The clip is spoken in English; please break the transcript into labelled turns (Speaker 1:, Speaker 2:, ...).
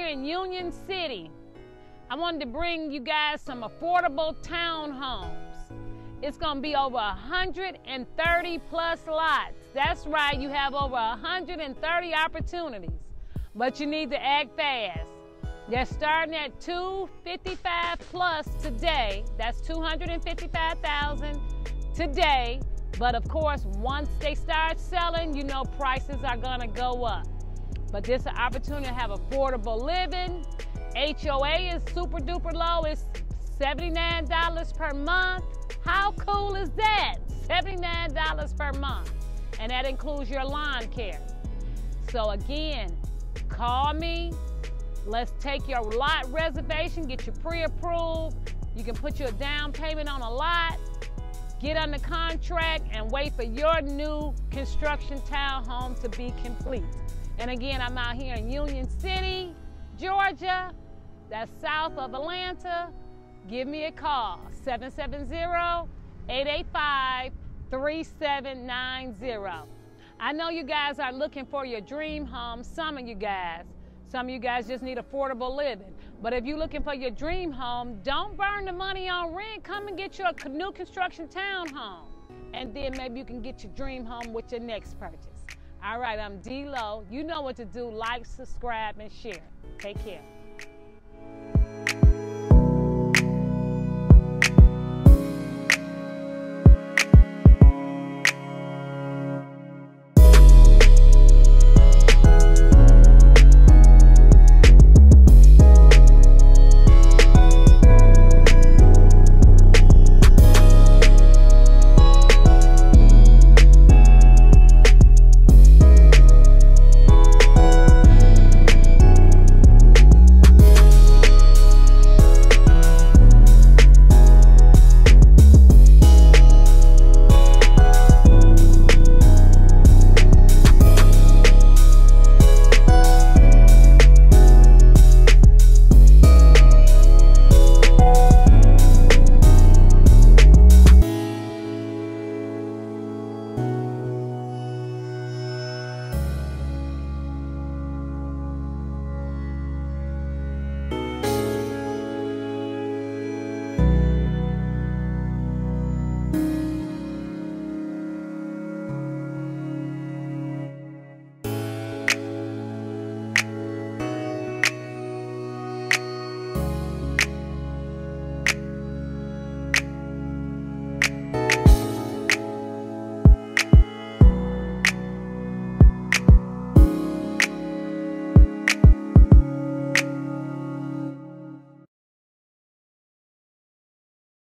Speaker 1: here in Union City. I wanted to bring you guys some affordable townhomes. It's gonna be over 130 plus lots. That's right, you have over 130 opportunities, but you need to act fast. They're starting at $255 plus today. That's $255,000 today. But of course, once they start selling, you know prices are gonna go up. But this is an opportunity to have affordable living. HOA is super duper low. It's $79 per month. How cool is that? $79 per month. And that includes your lawn care. So again, call me. Let's take your lot reservation, get you pre-approved. You can put your down payment on a lot, get under contract, and wait for your new construction townhome to be complete. And again, I'm out here in Union City, Georgia. That's south of Atlanta. Give me a call, 770-885-3790. I know you guys are looking for your dream home, some of you guys. Some of you guys just need affordable living. But if you're looking for your dream home, don't burn the money on rent. Come and get your new construction townhome. And then maybe you can get your dream home with your next purchase. All right, I'm D. Lowe. You know what to do. Like, subscribe, and share. Take care.